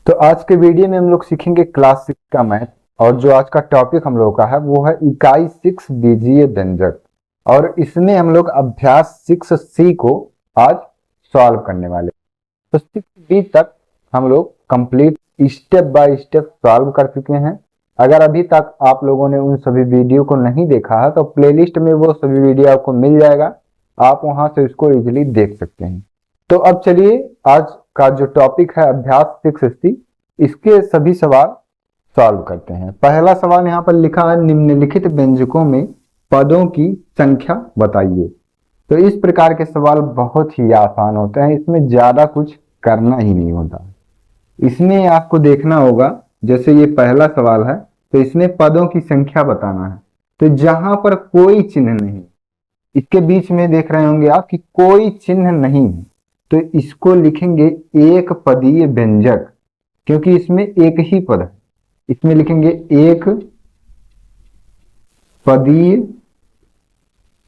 तो आज के वीडियो में हम लोग सीखेंगे क्लास 6 का मैथ। और जो आज का टॉपिक हम लोग का है वो है इकाई 6 बीजीय व्यंजक। और इसमें हम लोग अभ्यास 6C को आज सॉल्व करने वाले। तो 6B तक हम लोग complete step by step solve कर चुके हैं। अगर अभी तक आप लोगों ने उन सभी वीडियो को नहीं देखा है तो प्लेलिस्ट में वो सभी वीडियो आपको मिल जाएगा, आप वहां से उसको इजीली देख सकते हैं। तो अब चलिए आज का जो टॉपिक है अभ्यास 6C, इसके सभी सवाल सॉल्व करते हैं। पहला सवाल यहाँ पर लिखा है, निम्नलिखित व्यंजकों में पदों की संख्या बताइए। तो इस प्रकार के सवाल बहुत ही आसान होते हैं, इसमें ज्यादा कुछ करना ही नहीं होता। इसमें आपको देखना होगा, जैसे ये पहला सवाल है तो इसमें पदों की संख्या बताना है। तो जहां पर कोई चिन्ह नहीं, इसके बीच में देख रहे होंगे आप कि कोई चिन्ह नहीं है, तो इसको लिखेंगे एक पदीय व्यंजक, क्योंकि इसमें एक ही पद है। इसमें लिखेंगे एक पदीय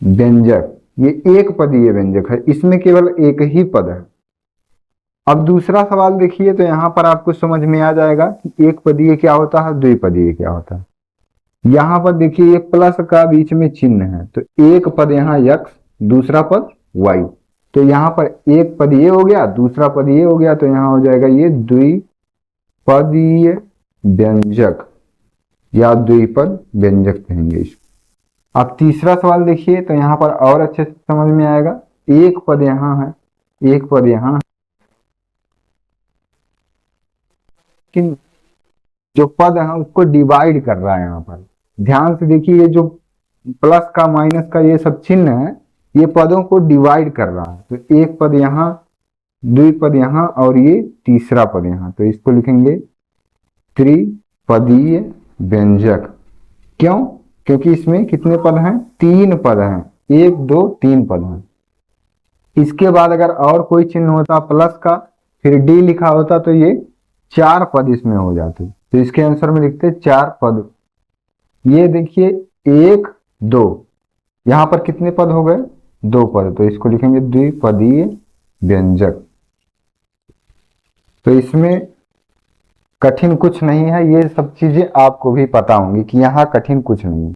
व्यंजक। ये एक पदीय व्यंजक है, इसमें केवल एक ही पद है। अब दूसरा सवाल देखिए, तो यहां पर आपको समझ में आ जाएगा कि एक पदीय क्या होता है, द्विपदीय क्या होता है। यहां पर देखिए ये प्लस का बीच में चिन्ह है, तो एक पद यहाँ x, दूसरा पद y। तो यहाँ पर एक पद ये हो गया, दूसरा पद ये हो गया, तो यहाँ हो जाएगा ये द्विपदीय व्यंजक या द्विपद व्यंजक कहेंगे इसको। अब तीसरा सवाल देखिए, तो यहाँ पर और अच्छे से समझ में आएगा। एक पद यहाँ है, एक पद यहाँ है, लेकिन जो पद है उसको डिवाइड कर रहा है। यहाँ पर ध्यान से देखिए, ये जो प्लस का माइनस का ये सब चिन्ह है, ये पदों को डिवाइड कर रहा है। तो एक पद यहाँ, द्विपद यहाँ और ये तीसरा पद यहाँ, तो इसको लिखेंगे त्रिपदीय व्यंजक। क्यों? क्योंकि इसमें कितने पद हैं, तीन पद हैं, एक दो तीन पद हैं। इसके बाद अगर और कोई चिन्ह होता प्लस का, फिर डी लिखा होता, तो ये चार पद इसमें हो जाते। तो इसके आंसर में लिखते चार पद। ये देखिए एक दो, यहां पर कितने पद हो गए, दो पद, तो इसको लिखेंगे द्विपदीय व्यंजक। तो इसमें कठिन कुछ नहीं है, ये सब चीजें आपको भी पता होंगी कि यहाँ कठिन कुछ नहीं है।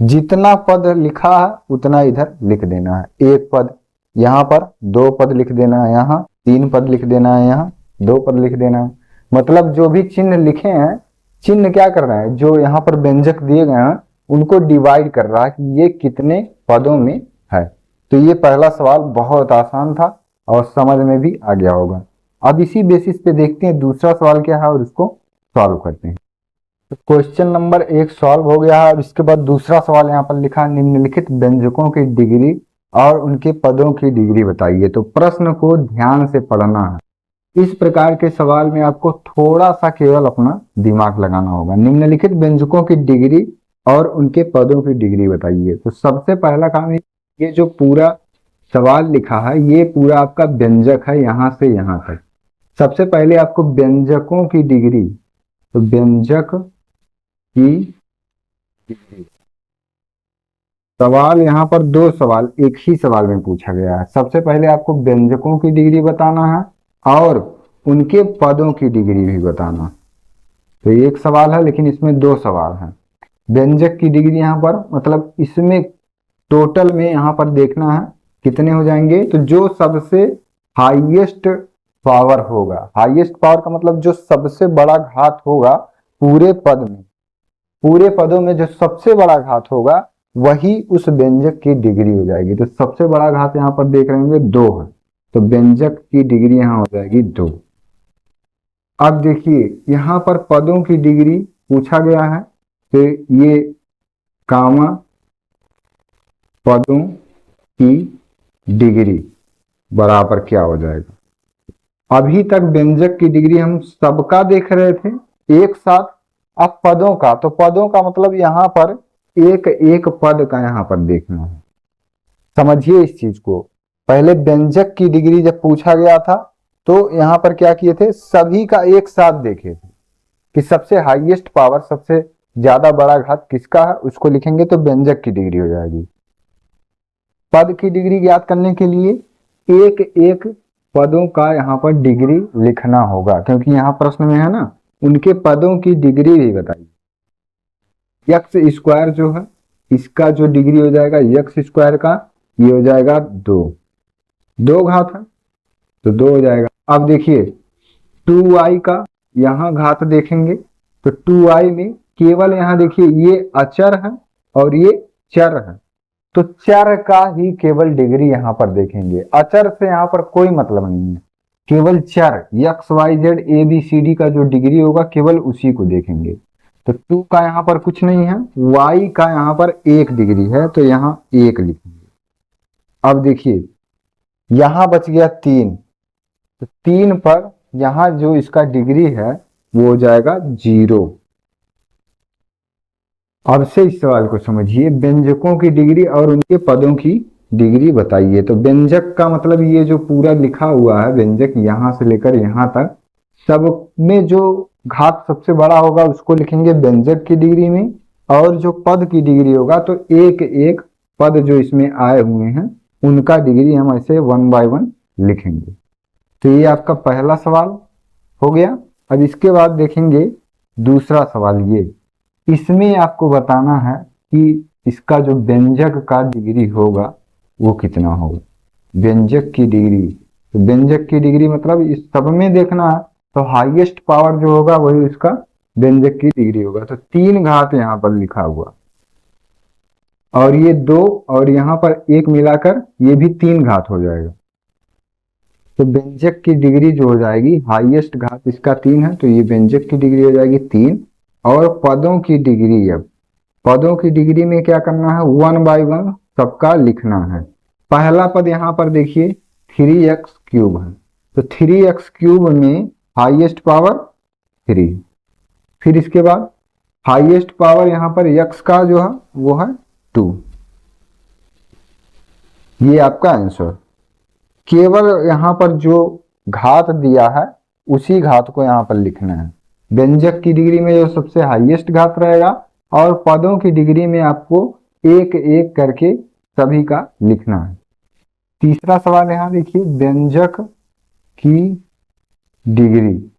जितना पद लिखा है उतना इधर लिख देना है। एक पद यहाँ पर, दो पद लिख देना है, यहाँ तीन पद लिख देना है, यहाँ दो पद लिख देना है। मतलब जो भी चिन्ह लिखे हैं, चिन्ह क्या कर रहा है, जो यहाँ पर व्यंजक दिए गए हैं उनको डिवाइड कर रहा है कि ये कितने पदों में है। तो ये पहला सवाल बहुत आसान था और समझ में भी आ गया होगा। अब इसी बेसिस पे देखते हैं दूसरा सवाल क्या है और इसको सॉल्व करते हैं। तो क्वेश्चन नंबर 1 सॉल्व हो गया है। अब इसके बाद दूसरा सवाल यहाँ पर लिखा है, निम्नलिखित व्यंजकों की डिग्री और उनके पदों की डिग्री बताइए। तो प्रश्न को ध्यान से पढ़ना है। इस प्रकार के सवाल में आपको थोड़ा सा केवल अपना दिमाग लगाना होगा। निम्नलिखित व्यंजकों की डिग्री और उनके पदों की डिग्री बताइए। तो सबसे पहला काम है, ये जो पूरा सवाल लिखा है ये पूरा आपका व्यंजक है, यहां से यहां तक। सबसे पहले आपको व्यंजकों की डिग्री, तो व्यंजक की डिग्री। सवाल यहाँ पर दो सवाल एक ही सवाल में पूछा गया है। सबसे पहले आपको व्यंजकों की डिग्री बताना है और उनके पदों की डिग्री भी बताना। तो एक सवाल है लेकिन इसमें दो सवाल हैं। व्यंजक की डिग्री यहाँ पर मतलब इसमें टोटल में यहाँ पर देखना है कितने हो जाएंगे। तो जो सबसे हाईएस्ट पावर होगा, हाईएस्ट पावर का मतलब जो सबसे बड़ा घात होगा पूरे पद में, पूरे पदों में जो सबसे बड़ा घात होगा वही उस व्यंजक की डिग्री हो जाएगी। तो सबसे बड़ा घात यहाँ पर देख रहे होंगे दो है, तो व्यंजक की डिग्री यहाँ हो जाएगी दो। अब देखिए यहाँ पर पदों की डिग्री पूछा गया है, तो ये कामा पदों की डिग्री बराबर क्या हो जाएगा। अभी तक व्यंजक की डिग्री हम सबका देख रहे थे एक साथ, अब पदों का, तो पदों का मतलब यहाँ पर एक एक पद का यहाँ पर देखना है। समझिए इस चीज को। पहले व्यंजक की डिग्री जब पूछा गया था तो यहाँ पर क्या किए थे, सभी का एक साथ देखे थे कि सबसे हाईएस्ट पावर, सबसे ज्यादा बड़ा घात किसका है, उसको लिखेंगे तो व्यंजक की डिग्री हो जाएगी। पद की डिग्री ज्ञात करने के लिए एक एक पदों का यहाँ पर डिग्री लिखना होगा, क्योंकि यहाँ प्रश्न में है ना, उनके पदों की डिग्री भी बताइए। यक्स स्क्वायर जो है इसका जो डिग्री हो जाएगा यक्स स्क्वायर का, ये हो जाएगा 2 घात है तो 2 हो जाएगा। अब देखिए 2y का यहाँ घात देखेंगे तो 2y में केवल यहाँ देखिए ये अचर है और ये चर है, तो चर का ही केवल डिग्री यहाँ पर देखेंगे, अचर से यहाँ पर कोई मतलब नहीं है। केवल चर X Y Z A B C D का जो डिग्री होगा केवल उसी को देखेंगे। तो 2 का यहाँ पर कुछ नहीं है, y का यहाँ पर 1 डिग्री है तो यहाँ 1 लिखेंगे। अब देखिए यहाँ बच गया 3, तो 3 पर यहाँ जो इसका डिग्री है वो हो जाएगा 0। अब से इस सवाल को समझिए, व्यंजकों की डिग्री और उनके पदों की डिग्री बताइए। तो व्यंजक का मतलब ये जो पूरा लिखा हुआ है व्यंजक यहाँ से लेकर यहाँ तक, सब में जो घात सबसे बड़ा होगा उसको लिखेंगे व्यंजक की डिग्री में, और जो पद की डिग्री होगा तो एक एक पद जो इसमें आए हुए हैं उनका डिग्री हम ऐसे 1 बाय 1 लिखेंगे। तो ये आपका पहला सवाल हो गया। अब इसके बाद देखेंगे दूसरा सवाल, ये इसमें आपको बताना है कि इसका जो व्यंजक का डिग्री होगा वो कितना होगा, व्यंजक की डिग्री। तो व्यंजक की डिग्री मतलब इस सब में देखना है, तो हाईएस्ट पावर जो होगा वही उसका व्यंजक की डिग्री होगा। तो 3 घात यहाँ पर लिखा हुआ और ये 2 और यहाँ पर 1 मिलाकर ये भी 3 घात हो जाएगा। तो व्यंजक की डिग्री जो हो जाएगी, हाईएस्ट घात इसका 3 है तो ये व्यंजक की डिग्री हो जाएगी 3। और पदों की डिग्री, अब पदों की डिग्री में क्या करना है, 1 बाय 1 सबका लिखना है। पहला पद यहाँ पर देखिए 3x³ है, तो 3x³ में हाईएस्ट पावर 3, फिर इसके बाद हाईएस्ट पावर यहाँ पर x का जो है वो है 2। ये आपका आंसर। केवल यहाँ पर जो घात दिया है उसी घात को यहाँ पर लिखना है। व्यंजक की डिग्री में जो सबसे हाईएस्ट घात रहेगा और पदों की डिग्री में आपको एक एक करके सभी का लिखना है। तीसरा सवाल यहाँ देखिए, व्यंजक की डिग्री,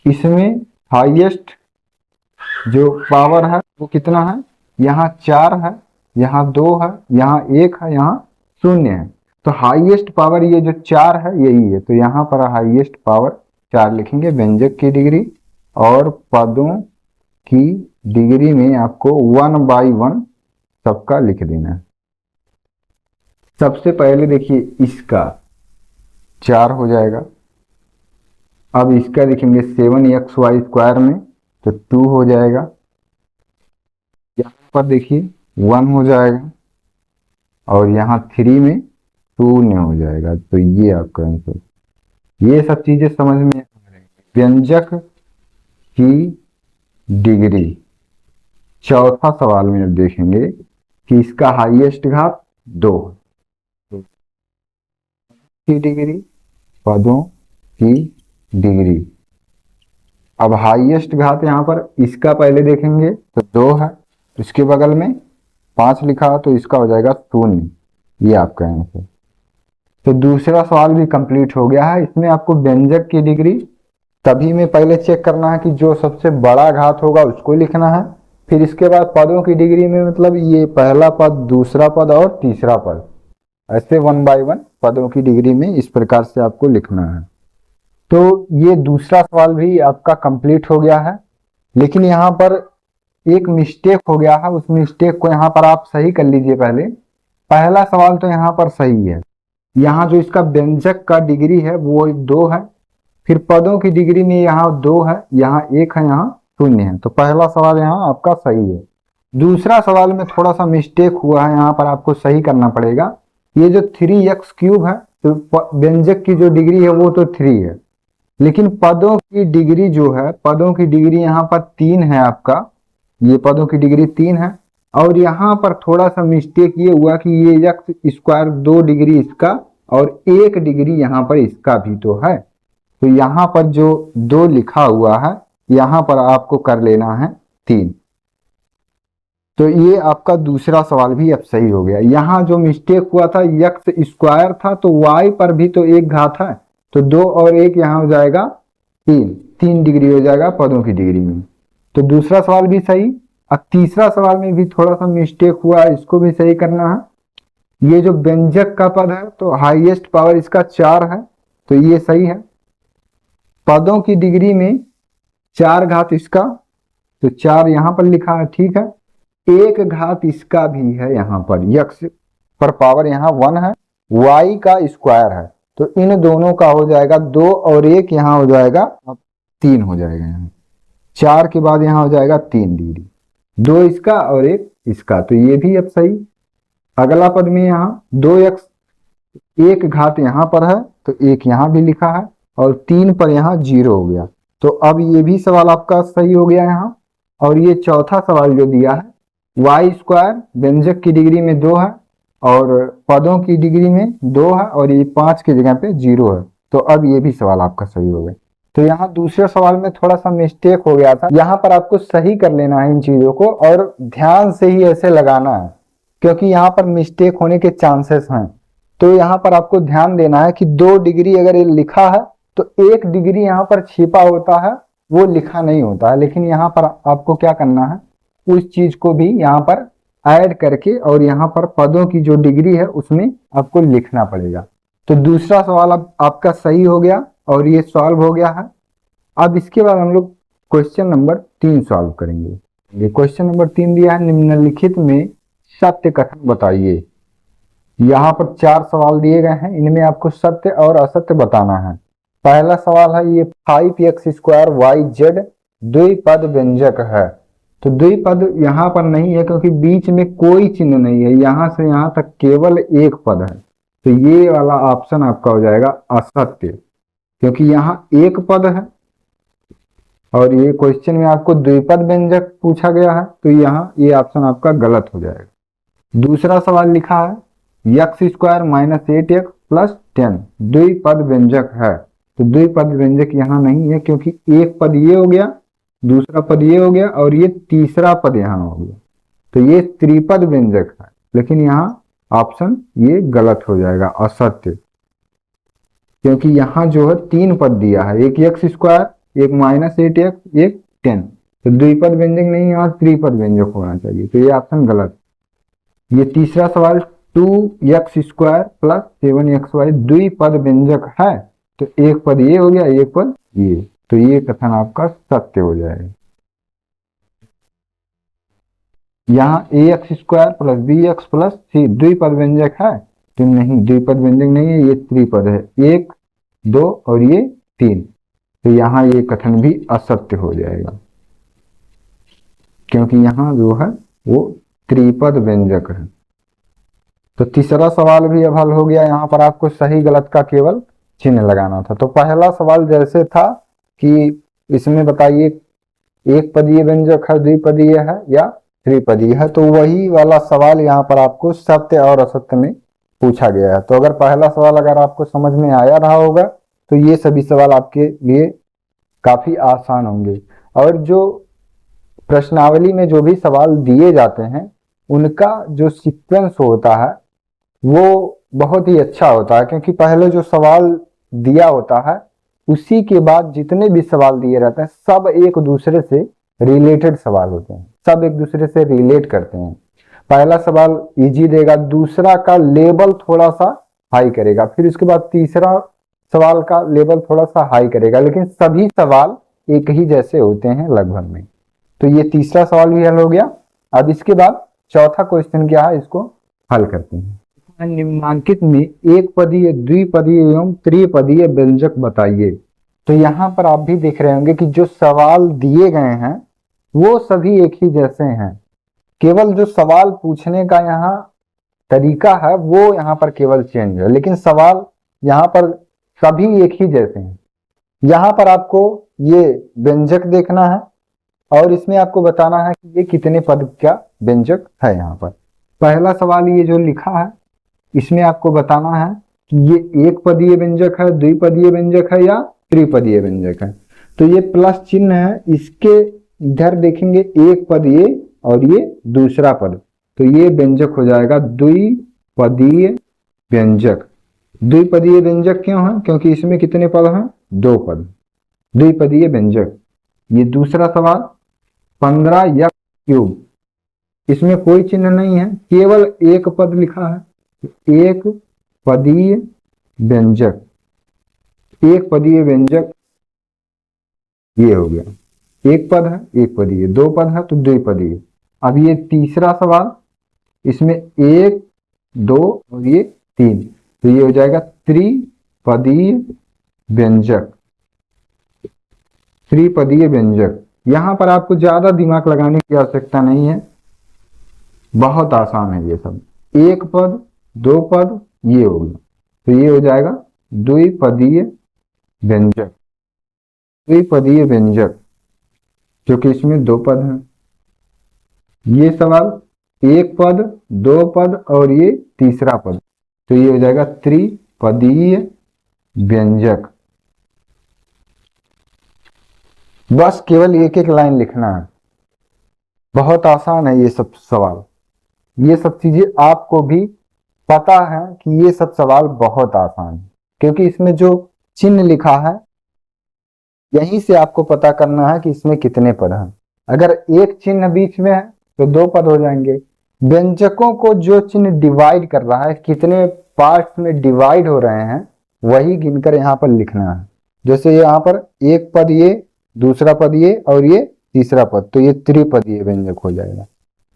इसमें हाईएस्ट जो पावर है वो कितना है, यहाँ 4 है, यहाँ 2 है, यहाँ 1 है, यहाँ 0 है। तो हाईएस्ट पावर ये जो 4 है यही है, तो यहाँ पर हाईएस्ट पावर 4 लिखेंगे व्यंजक की डिग्री। और पदों की डिग्री में आपको 1 बाय 1 सबका लिख देना है। सबसे पहले देखिए इसका 4 हो जाएगा, अब इसका लिखेंगे 7xy² में तो 2 हो जाएगा, यहाँ पर देखिए 1 हो जाएगा और यहाँ 3 में 0 हो जाएगा। तो ये आपका आंसर। ये सब चीजें समझ में आ रही है। व्यंजक की डिग्री, चौथा सवाल में अब देखेंगे कि इसका हाईएस्ट घात 2 की डिग्री, पदों की डिग्री। अब हाईएस्ट घात यहाँ पर इसका पहले देखेंगे तो 2 है, इसके बगल में 5 लिखा तो इसका हो जाएगा 0। ये आपका आंसर। तो दूसरा सवाल भी कंप्लीट हो गया है। इसमें आपको व्यंजक की डिग्री तभी में पहले चेक करना है कि जो सबसे बड़ा घात होगा उसको लिखना है, फिर इसके बाद पदों की डिग्री में मतलब ये पहला पद, दूसरा पद और तीसरा पद, ऐसे 1 बाय 1 पदों की डिग्री में इस प्रकार से आपको लिखना है। तो ये दूसरा सवाल भी आपका कंप्लीट हो गया है, लेकिन यहाँ पर एक मिस्टेक हो गया है, उस मिस्टेक को यहाँ पर आप सही कर लीजिए। पहला सवाल तो यहाँ पर सही है, यहाँ जो इसका व्यंजक का डिग्री है वो 2 है, फिर पदों की डिग्री में यहाँ 2 है, यहाँ 1 है, यहाँ 0 है। तो पहला सवाल यहाँ आपका सही है। दूसरा सवाल में थोड़ा सा मिस्टेक हुआ है, यहाँ पर आपको सही करना पड़ेगा। ये जो 3x³ है तो व्यंजक की जो डिग्री है वो तो 3 है, लेकिन पदों की डिग्री जो है, पदों की डिग्री यहाँ पर 3 है आपका, ये पदों की डिग्री 3 है। और यहाँ पर थोड़ा सा मिस्टेक ये हुआ कि ये x² 2 डिग्री इसका और 1 डिग्री यहाँ पर इसका भी तो है, तो यहाँ पर जो 2 लिखा हुआ है यहाँ पर आपको कर लेना है 3। तो ये आपका दूसरा सवाल भी अब सही हो गया। यहाँ जो मिस्टेक हुआ था यक्स स्क्वायर था, तो वाई पर भी तो एक घात है, तो 2 और 1 यहाँ हो जाएगा 3 डिग्री हो जाएगा पदों की डिग्री में। तो दूसरा सवाल भी सही। अब तीसरा सवाल में भी थोड़ा सा मिस्टेक हुआ, इसको भी सही करना है। ये जो व्यंजक का पद है तो हाईएस्ट पावर इसका 4 है, तो ये सही है। पदों की डिग्री में 4 घात इसका, तो 4 यहां पर लिखा है, ठीक है। 1 घात इसका भी है यहाँ पर, यक्स पर पावर यहाँ 1 है, वाई का स्क्वायर है, तो इन दोनों का हो जाएगा 2 और 1 यहाँ हो जाएगा 3 हो जाएगा। यहाँ 4 के बाद यहाँ हो जाएगा 3 डिग्री, 2 इसका और 1 इसका, तो ये भी अब सही। अगला पद में यहाँ 2x 1 घात यहाँ पर है, तो 1 यहाँ भी लिखा है, और 3 पर यहाँ 0 हो गया, तो अब ये भी सवाल आपका सही हो गया यहाँ। और ये चौथा सवाल जो दिया है, वाई स्क्वायर व्यंजक की डिग्री में 2 है और पदों की डिग्री में 2 है, और ये 5 की जगह पे 0 है, तो अब ये भी सवाल आपका सही हो गया। तो यहाँ दूसरे सवाल में थोड़ा सा मिस्टेक हो गया था, यहाँ पर आपको सही कर लेना है इन चीजों को, और ध्यान से ही ऐसे लगाना है, क्योंकि यहाँ पर मिस्टेक होने के चांसेस हैं। तो यहाँ पर आपको ध्यान देना है कि 2 डिग्री अगर ये लिखा है तो 1 डिग्री यहाँ पर छिपा होता है, वो लिखा नहीं होता है, लेकिन यहाँ पर आपको क्या करना है, उस चीज को भी यहाँ पर ऐड करके और यहाँ पर पदों की जो डिग्री है उसमें आपको लिखना पड़ेगा। तो दूसरा सवाल अब आपका सही हो गया और ये सॉल्व हो गया है। अब इसके बाद हम लोग क्वेश्चन नंबर 3 सॉल्व करेंगे। ये क्वेश्चन नंबर 3 दिया है, निम्नलिखित में सत्य कथन बताइए। यहाँ पर 4 सवाल दिए गए हैं, इनमें आपको सत्य और असत्य बताना है। पहला सवाल है, ये 5x स्क्वायर वाई जेड द्विपद व्यंजक है। तो द्विपद यहाँ पर नहीं है क्योंकि बीच में कोई चिन्ह नहीं है, यहाँ से यहाँ तक केवल एक पद है, तो ये वाला ऑप्शन आपका हो जाएगा असत्य, क्योंकि यहाँ एक पद है और ये क्वेश्चन में आपको द्विपद व्यंजक पूछा गया है, तो यहाँ ये ऑप्शन आपका गलत हो जाएगा। दूसरा सवाल लिखा है, x square minus 8x plus 10 द्विपद व्यंजक है। तो द्विपद व्यंजक यहाँ नहीं है क्योंकि एक पद ये हो गया, दूसरा पद ये हो गया और ये तीसरा पद यहाँ हो गया, तो ये त्रिपद व्यंजक है, लेकिन यहाँ ऑप्शन ये गलत हो जाएगा, असत्य, क्योंकि यहाँ जो है 3 पद दिया है, एक एक्स स्क्वायर, एक माइनस 8x, एक 10, तो द्विपद व्यंजक नहीं, यहाँ त्रिपद व्यंजक होना चाहिए, तो ये ऑप्शन गलत। ये तीसरा सवाल, 2x स्क्वायर प्लस 7xy द्विपद व्यंजक है, तो एक पद ये हो गया, एक पद ये, तो ये कथन आपका सत्य हो जाएगा। यहाँ ax square plus bx plus c द्विपद व्यंजक है, तो नहीं, द्विपद व्यंजक नहीं है, ये त्रिपद है, 1 2 और ये 3, तो यहाँ ये कथन भी असत्य हो जाएगा, क्योंकि यहाँ जो है वो त्रिपद व्यंजक है। तो तीसरा सवाल भी अब हल हो गया, यहाँ पर आपको सही गलत का केवल चिन्ह लगाना था। तो पहला सवाल जैसे था कि इसमें बताइए एक पदीय व्यंजक है, द्विपदीय है या त्रिपदीय है, तो वही वाला सवाल यहाँ पर आपको सत्य और असत्य में पूछा गया है। तो अगर पहला सवाल अगर आपको समझ में आया रहा होगा तो ये सभी सवाल आपके लिए काफी आसान होंगे। और जो प्रश्नावली में जो भी सवाल दिए जाते हैं उनका जो सीक्वेंस होता है वो बहुत ही अच्छा होता है, क्योंकि पहले जो सवाल दिया होता है उसी के बाद जितने भी सवाल दिए रहते हैं सब एक दूसरे से रिलेटेड सवाल होते हैं, सब एक दूसरे से रिलेट करते हैं। पहला सवाल इजी देगा, दूसरा का लेवल थोड़ा सा हाई करेगा, फिर उसके बाद तीसरा सवाल का लेवल थोड़ा सा हाई करेगा, लेकिन सभी सवाल एक ही जैसे होते हैं लगभग में। तो ये तीसरा सवाल भी हल हो गया। अब इसके बाद चौथा क्वेश्चन क्या है, इसको हल करते हैं। निम्नांकित में एक पदीय, द्विपदीय एवं त्रिपदीय व्यंजक बताइए। तो यहाँ पर आप भी देख रहे होंगे कि जो सवाल दिए गए हैं वो सभी एक ही जैसे हैं, केवल जो सवाल पूछने का यहाँ तरीका है वो यहाँ पर केवल चेंज है, लेकिन सवाल यहाँ पर सभी एक ही जैसे हैं। यहाँ पर आपको ये व्यंजक देखना है और इसमें आपको बताना है कि ये कितने पद का व्यंजक है। यहाँ पर पहला सवाल ये जो लिखा है इसमें आपको बताना है कि ये एक पदीय व्यंजक है, द्विपदीय व्यंजक है या त्रिपदीय व्यंजक है। तो ये प्लस चिन्ह है, इसके इधर देखेंगे एक पद ये और ये दूसरा पद, तो ये व्यंजक हो जाएगा द्विपदीय व्यंजक। द्विपदीय व्यंजक क्यों है? क्योंकि इसमें कितने पद हैं? 2 पद, द्विपदीय व्यंजक। ये दूसरा सवाल 15 यक्ष क्यूब, इसमें कोई चिन्ह नहीं है, केवल एक पद लिखा है। एक पदीय व्यंजक, एक पदीय व्यंजक ये हो गया, एक पद है एक पदीय, 2 पद है तो द्विपदीय। अब ये तीसरा सवाल, इसमें 1 2 और ये 3, तो ये हो जाएगा त्रिपदीय व्यंजक। त्रिपदीय व्यंजक, यहां पर आपको ज्यादा दिमाग लगाने की आवश्यकता नहीं है, बहुत आसान है ये सब। एक पद 2 पद ये हो गया, तो ये हो जाएगा द्विपदीय व्यंजक। द्विपदीय व्यंजक जो कि इसमें 2 पद हैं। ये सवाल 1 पद 2 पद और ये तीसरा पद, तो ये हो जाएगा त्रिपदीय व्यंजक। बस केवल एक एक लाइन लिखना है, बहुत आसान है ये सब सवाल। ये सब चीजें आपको भी पता है कि ये सब सवाल बहुत आसान है, क्योंकि इसमें जो चिन्ह लिखा है यहीं से आपको पता करना है कि इसमें कितने पद हैं। अगर एक चिन्ह बीच में है तो 2 पद हो जाएंगे। व्यंजकों को जो चिन्ह डिवाइड कर रहा है, कितने पार्ट्स में डिवाइड हो रहे हैं, वही गिनकर यहाँ पर लिखना है। जैसे यहाँ पर एक पद ये, दूसरा पद ये और ये तीसरा पद, तो ये त्रिपदीय व्यंजक हो जाएगा।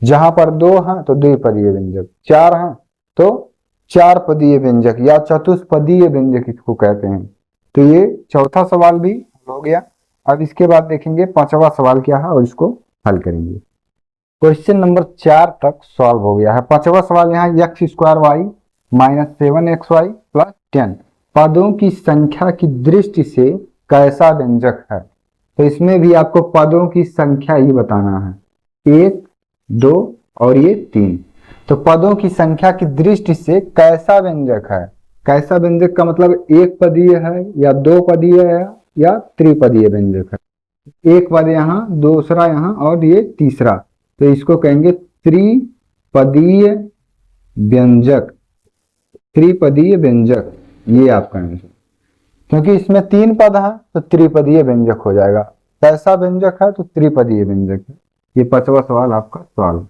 जहां पर 2 हैं तो द्विपदीय व्यंजक, 4 हैं तो 4 पदीय व्यंजक या चतुष्पदीय व्यंजक इसको कहते हैं। तो ये चौथा सवाल भी हो गया। अब इसके बाद देखेंगे 5वां सवाल क्या है और इसको हल करेंगे। क्वेश्चन नंबर 4 तक सॉल्व हो गया है। 5वां सवाल यहाँ x square Y minus 7xy plus 10 पदों की संख्या की दृष्टि से कैसा व्यंजक है। तो इसमें भी आपको पदों की संख्या ही बताना है, 1 2 और ये 3। तो पदों की संख्या की दृष्टि से कैसा व्यंजक है। कैसा व्यंजक का मतलब एक पदीय है या 2 पदीय है या त्रिपदीय व्यंजक है। एक पद यहाँ, दूसरा यहाँ और ये तीसरा, तो इसको कहेंगे त्रिपदीय व्यंजक। त्रिपदीय व्यंजक ये आपका आंसर, क्योंकि इसमें 3 पद है तो त्रिपदीय व्यंजक हो जाएगा। कैसा व्यंजक है तो त्रिपदीय व्यंजक है। ये 5वां सवाल आपका सवाल।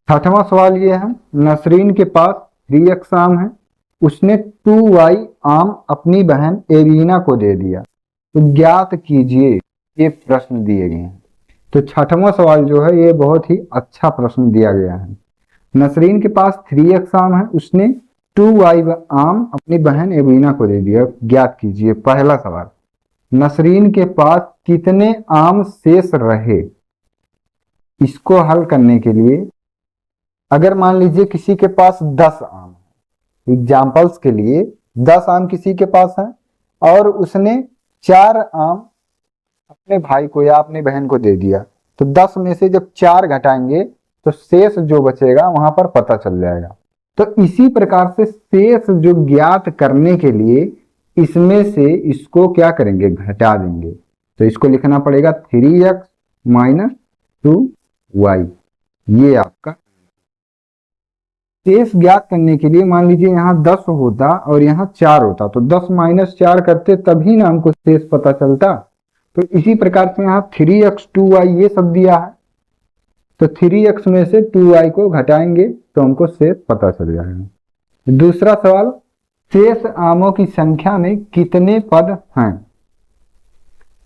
6वां सवाल ये है, नसरीन के पास 3x आम है, उसने 2y आम अपनी बहन एवीना को दे दिया, तो ज्ञात कीजिए। ये प्रश्न दिए गए हैं। तो 6वां सवाल जो है ये बहुत ही अच्छा प्रश्न दिया गया है। नसरीन के पास 3x आम है, उसने 2y आम अपनी बहन एवीना को दे दिया, ज्ञात कीजिए। पहला सवाल, नसरीन के पास कितने आम शेष रहे। इसको हल करने के लिए अगर मान लीजिए किसी के पास 10 आम है, एग्जाम्पल्स के लिए 10 आम किसी के पास है और उसने 4 आम अपने भाई को या अपनी बहन को दे दिया, तो 10 में से जब 4 घटाएंगे तो शेष जो बचेगा वहां पर पता चल जाएगा। तो इसी प्रकार से शेष जो ज्ञात करने के लिए इसमें से इसको क्या करेंगे, घटा देंगे। तो इसको लिखना पड़ेगा 3x माइनस 2y। ये आपका शेष ज्ञात करने के लिए मान लीजिए यहाँ 10 होता और यहाँ 4 होता, तो 10 माइनस 4 करते तभी ना हमको शेष पता चलता। तो इसी प्रकार से यहाँ 3x 2y ये सब दिया है, तो 3x में से 2y को घटाएंगे तो हमको शेष पता चल जाएगा। दूसरा सवाल, शेष आमों की संख्या में कितने पद हैं।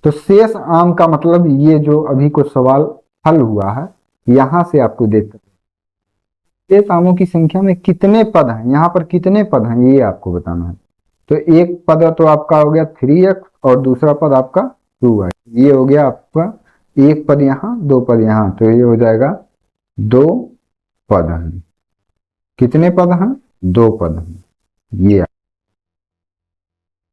तो शेष आम का मतलब ये जो अभी को सवाल हल हुआ है यहां से आपको देख शेष आमों की संख्या में कितने पद हैं, यहाँ पर कितने पद हैं ये आपको बताना है। तो एक पद तो आपका हो गया 3x और दूसरा पद आपका 2y। ये हो गया आपका एक पद यहाँ 2 पद यहाँ, तो ये हो जाएगा 2 पद हैं। कितने पद हैं, 2 पद हैं। ये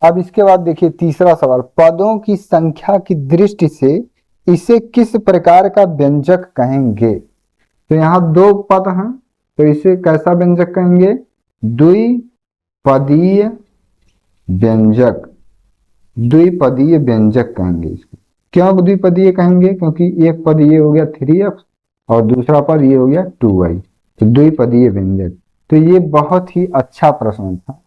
अब इसके बाद देखिए तीसरा सवाल, पदों की संख्या की दृष्टि से इसे किस प्रकार का व्यंजक कहेंगे। तो यहाँ 2 पद हैं तो इसे कैसा व्यंजक कहेंगे, द्विपदीय व्यंजक। द्विपदीय व्यंजक कहेंगे इसको। क्यों द्विपदीय कहेंगे, क्योंकि एक पद ये हो गया 3x और दूसरा पद ये हो गया 2y, तो द्विपदीय व्यंजक। तो ये बहुत ही अच्छा प्रश्न था।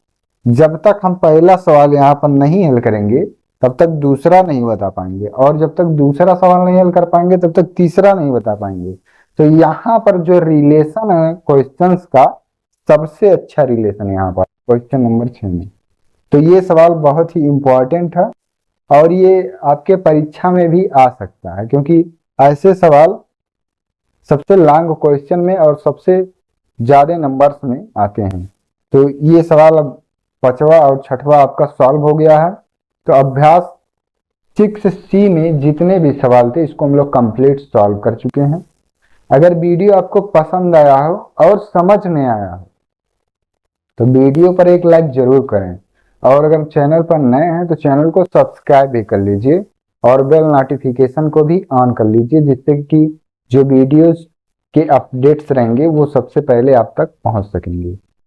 जब तक हम पहला सवाल यहाँ पर नहीं हल करेंगे तब तक दूसरा नहीं बता पाएंगे, और जब तक दूसरा सवाल नहीं हल कर पाएंगे तब तक तीसरा नहीं बता पाएंगे। तो यहाँ पर जो रिलेशन है क्वेश्चंस का, सबसे अच्छा रिलेशन यहाँ पर क्वेश्चन नंबर 6 में। तो ये सवाल बहुत ही इंपॉर्टेंट है और ये आपके परीक्षा में भी आ सकता है, क्योंकि ऐसे सवाल सबसे लॉन्ग क्वेश्चन में और सबसे ज्यादा नंबर्स में आते हैं। तो ये सवाल अब 5वां और 6वां आपका सॉल्व हो गया है। तो अभ्यास 6C में जितने भी सवाल थे इसको हम लोग कंप्लीट सॉल्व कर चुके हैं। अगर वीडियो आपको पसंद आया हो और समझ में आया हो तो वीडियो पर एक लाइक जरूर करें, और अगर चैनल पर नए हैं तो चैनल को सब्सक्राइब भी कर लीजिए और बेल नोटिफिकेशन को भी ऑन कर लीजिए, जिससे कि जो वीडियोस के अपडेट्स रहेंगे वो सबसे पहले आप तक पहुंच सकेंगे।